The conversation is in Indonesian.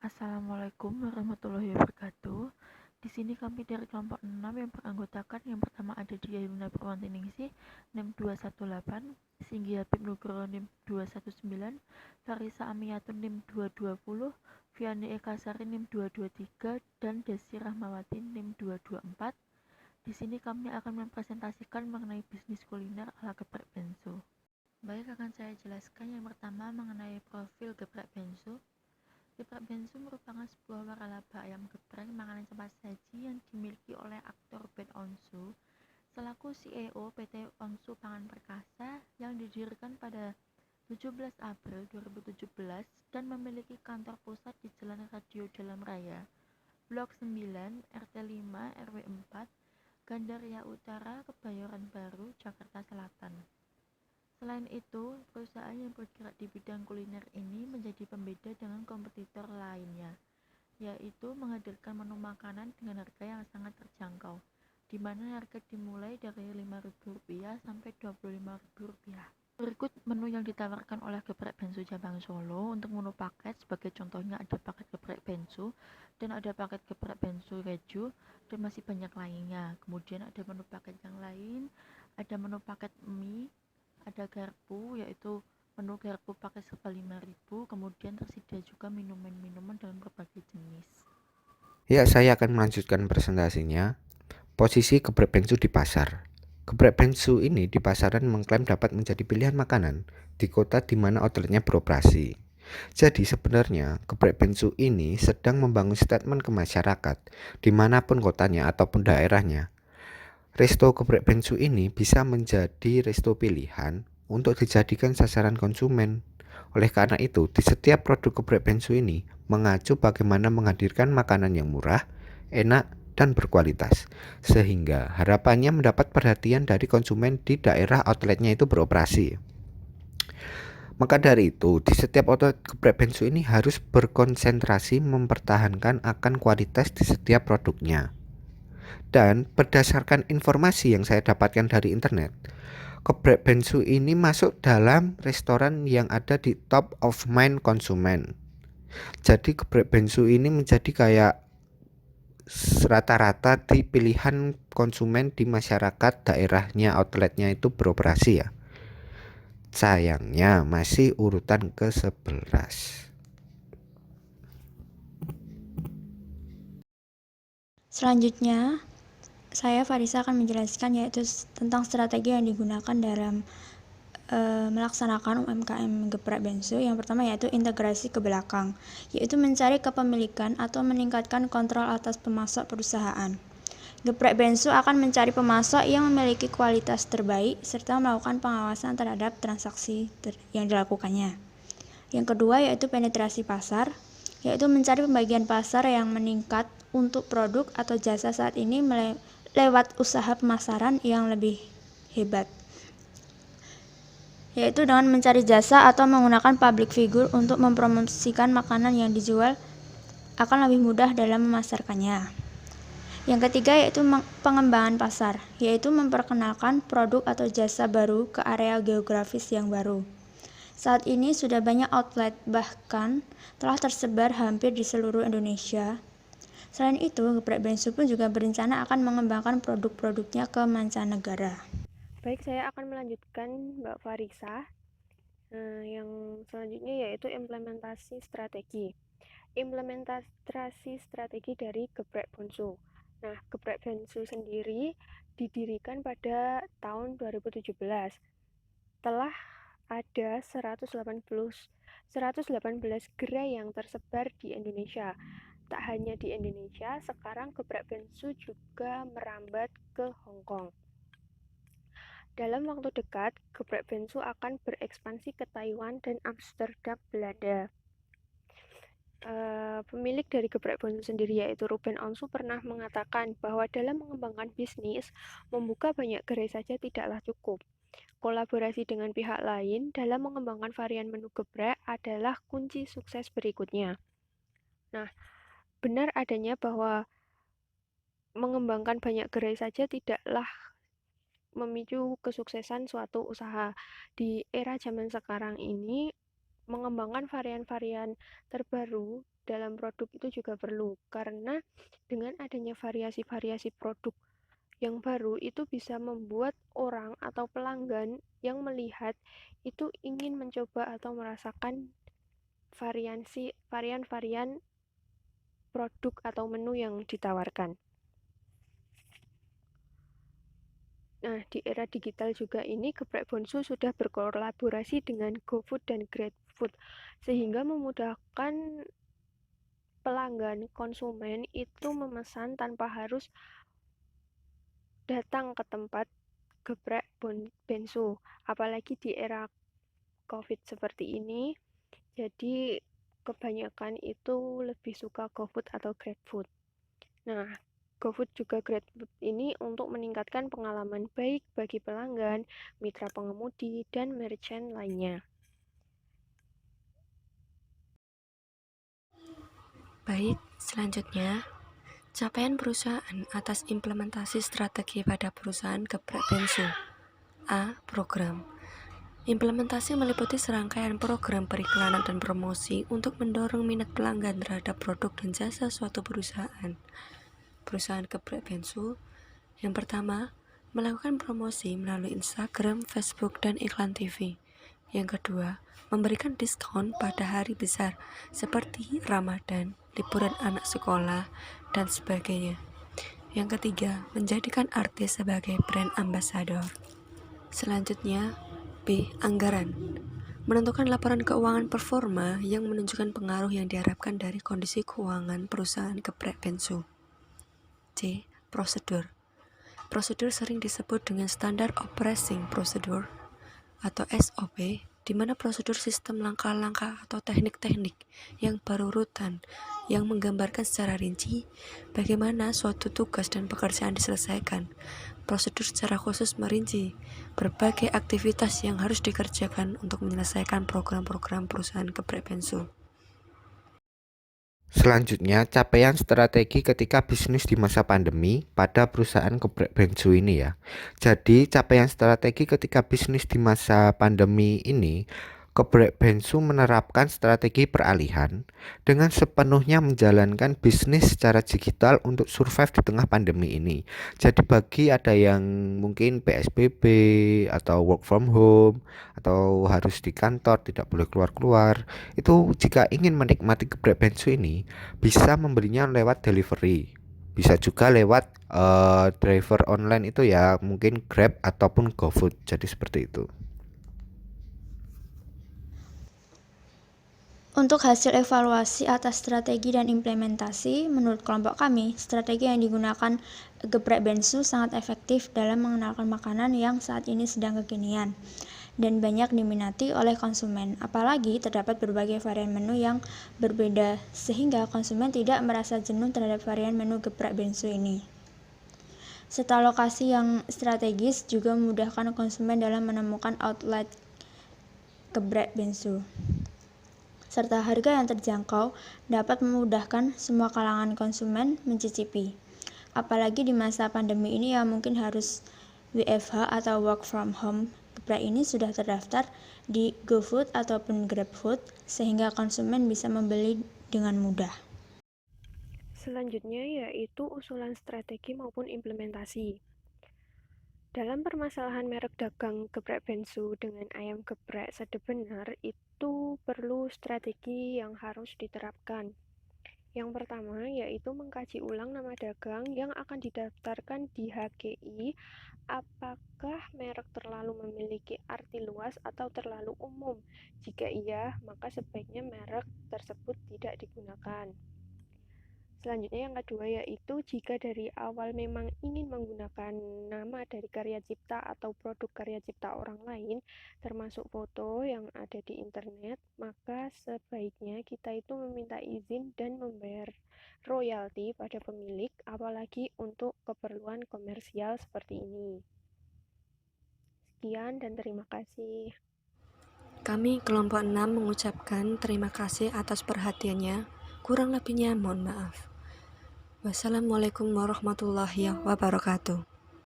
Assalamualaikum warahmatullahi wabarakatuh. Di sini kami dari kelompok 6 yang beranggotakan yang pertama ada Dia Yuna Purwantiningsih NIM 218, Singgi Habib Nugroho NIM 219, Farisa Amiyatun NIM 220, Vianney Eka Sari NIM 223, dan Desi Rahmawati NIM 224. Di sini kami akan mempresentasikan mengenai bisnis kuliner ala geprek bensu. Baik, akan saya jelaskan yang pertama mengenai profil geprek bensu. Geprek bensu merupakan sebuah waralaba ayam geprek makanan cepat saji yang dimiliki oleh aktor Ben Onsu selaku CEO PT Onsu Pangan Perkasa yang didirikan pada 17 April 2017 dan memiliki kantor pusat di Jalan Radio Dalam Raya, Blok 9, RT 5, RW 4, Gandaria Utara, Kebayoran Baru, Jakarta Selatan. Selain itu, perusahaan yang bergerak di bidang kuliner ini menjadi pembeda dengan kompetitor lainnya, yaitu menghadirkan menu makanan dengan harga yang sangat terjangkau, di mana harga dimulai dari Rp5.000 sampai Rp25.000. Berikut menu yang ditawarkan oleh geprek bensu cabang Solo. Untuk menu paket, sebagai contohnya ada paket geprek bensu, dan ada paket geprek bensu reju, dan masih banyak lainnya. Kemudian ada menu paket yang lain, ada menu paket mie, ada garpu, yaitu menu garpu pakai serba 5.000, kemudian tersedia juga minuman-minuman dalam berbagai jenis. Ya, saya akan melanjutkan presentasinya. Posisi geprek bensu di pasar. Geprek bensu ini di pasaran mengklaim dapat menjadi pilihan makanan di kota di mana outletnya beroperasi. Jadi sebenarnya geprek bensu ini sedang membangun statement ke masyarakat dimanapun kotanya ataupun daerahnya. Resto geprek bensu ini bisa menjadi resto pilihan untuk dijadikan sasaran konsumen. Oleh karena itu, di setiap produk geprek bensu ini mengacu bagaimana menghadirkan makanan yang murah, enak, dan berkualitas, sehingga harapannya mendapat perhatian dari konsumen di daerah outletnya itu beroperasi. Maka dari itu, di setiap outlet geprek bensu ini harus berkonsentrasi mempertahankan akan kualitas di setiap produknya. Dan berdasarkan informasi yang saya dapatkan dari internet, geprek bensu ini masuk dalam restoran yang ada di top of mind konsumen. Jadi geprek bensu ini menjadi kayak rata-rata di pilihan konsumen di masyarakat daerahnya outletnya itu beroperasi ya. Sayangnya masih urutan ke-11. Selanjutnya, saya Farisa akan menjelaskan yaitu tentang strategi yang digunakan dalam melaksanakan UMKM geprek bensu. Yang pertama yaitu integrasi ke belakang, yaitu mencari kepemilikan atau meningkatkan kontrol atas pemasok perusahaan. Geprek bensu akan mencari pemasok yang memiliki kualitas terbaik serta melakukan pengawasan terhadap transaksi yang dilakukannya. Yang kedua yaitu penetrasi pasar, yaitu mencari pembagian pasar yang meningkat untuk produk atau jasa saat ini lewat usaha pemasaran yang lebih hebat, yaitu dengan mencari jasa atau menggunakan public figure untuk mempromosikan makanan yang dijual akan lebih mudah dalam memasarkannya. Yang ketiga yaitu pengembangan pasar, yaitu memperkenalkan produk atau jasa baru ke area geografis yang baru. Saat ini sudah banyak outlet, bahkan telah tersebar hampir di seluruh Indonesia. Selain itu, geprek bensu pun juga berencana akan mengembangkan produk-produknya ke mancanegara. Baik, saya akan melanjutkan Mbak Farisa. Yang selanjutnya yaitu implementasi strategi. Implementasi strategi dari geprek bensu. Nah, geprek bensu sendiri didirikan pada tahun 2017. Telah ada 118 gerai yang tersebar di Indonesia. Tak hanya di Indonesia, sekarang geprek bensu juga merambat ke Hong Kong. Dalam waktu dekat, geprek bensu akan berekspansi ke Taiwan dan Amsterdam, Belanda. Pemilik dari geprek bensu sendiri yaitu Ruben Onsu pernah mengatakan bahwa dalam mengembangkan bisnis, membuka banyak gerai saja tidaklah cukup. Kolaborasi dengan pihak lain dalam mengembangkan varian menu geprek adalah kunci sukses berikutnya. Nah, benar adanya bahwa mengembangkan banyak gerai saja tidaklah memicu kesuksesan suatu usaha. Di era zaman sekarang ini, mengembangkan varian-varian terbaru dalam produk itu juga perlu, karena dengan adanya variasi-variasi produk yang baru itu bisa membuat orang atau pelanggan yang melihat itu ingin mencoba atau merasakan varian-varian produk atau menu yang ditawarkan. Nah, di era digital juga ini Geprek Bonsu sudah berkolaborasi dengan GoFood dan GrabFood sehingga memudahkan pelanggan konsumen itu memesan tanpa harus datang ke tempat Geprek Bensu. Apalagi di era COVID seperti ini, jadi kebanyakan itu lebih suka GoFood atau GrabFood. Nah, GoFood juga GrabFood ini untuk meningkatkan pengalaman baik bagi pelanggan, mitra pengemudi, dan merchant lainnya. Baik, selanjutnya, capaian perusahaan atas implementasi strategi pada perusahaan Geprek Bensu. A. Program. Implementasi meliputi serangkaian program periklanan dan promosi untuk mendorong minat pelanggan terhadap produk dan jasa suatu perusahaan. Perusahaan Geprek Bensu. Yang pertama, melakukan promosi melalui Instagram, Facebook, dan iklan TV. Yang kedua, memberikan diskon pada hari besar seperti Ramadan, liburan anak sekolah, dan sebagainya. Yang ketiga, menjadikan artis sebagai brand ambassador. Selanjutnya, B. Anggaran. Menentukan laporan keuangan performa yang menunjukkan pengaruh yang diharapkan dari kondisi keuangan perusahaan Geprek Bensu. C. Prosedur. Prosedur sering disebut dengan Standard Operating Procedure atau SOP, di mana prosedur sistem langkah-langkah atau teknik-teknik yang berurutan yang menggambarkan secara rinci bagaimana suatu tugas dan pekerjaan diselesaikan. Prosedur secara khusus merinci berbagai aktivitas yang harus dikerjakan untuk menyelesaikan program-program perusahaan Geprek Bensu. Selanjutnya, capaian strategi ketika bisnis di masa pandemi pada perusahaan Geprek Bensu ini ya. Jadi, capaian strategi ketika bisnis di masa pandemi ini, Geprek Bensu menerapkan strategi peralihan dengan sepenuhnya menjalankan bisnis secara digital untuk survive di tengah pandemi ini. Jadi bagi ada yang mungkin PSBB atau work from home atau harus di kantor tidak boleh keluar-keluar, itu jika ingin menikmati Geprek Bensu ini bisa membelinya lewat delivery. Bisa juga lewat driver online itu ya, mungkin Grab ataupun GoFood. Jadi seperti itu. Untuk hasil evaluasi atas strategi dan implementasi, menurut kelompok kami, strategi yang digunakan Geprek Bensu sangat efektif dalam mengenalkan makanan yang saat ini sedang kekinian dan banyak diminati oleh konsumen. Apalagi terdapat berbagai varian menu yang berbeda, sehingga konsumen tidak merasa jenuh terhadap varian menu Geprek Bensu ini. Serta lokasi yang strategis juga memudahkan konsumen dalam menemukan outlet Geprek Bensu. Serta harga yang terjangkau dapat memudahkan semua kalangan konsumen mencicipi. Apalagi di masa pandemi ini yang mungkin harus WFH atau work from home, Geprek ini sudah terdaftar di GoFood ataupun GrabFood sehingga konsumen bisa membeli dengan mudah. Selanjutnya yaitu usulan strategi maupun implementasi. Dalam permasalahan merek dagang Geprek Bensu dengan ayam geprek sedebenar itu perlu strategi yang harus diterapkan. Yang pertama yaitu mengkaji ulang nama dagang yang akan didaftarkan di HGI, apakah merek terlalu memiliki arti luas atau terlalu umum. Jika iya, maka sebaiknya merek tersebut tidak digunakan. Selanjutnya yang kedua yaitu jika dari awal memang ingin menggunakan nama dari karya cipta atau produk karya cipta orang lain, termasuk foto yang ada di internet, maka sebaiknya kita itu meminta izin dan membayar royalti pada pemilik, apalagi untuk keperluan komersial seperti ini. Sekian dan terima kasih. Kami kelompok 6 mengucapkan terima kasih atas perhatiannya. Kurang lebihnya mohon maaf. Wassalamualaikum warahmatullahi wabarakatuh.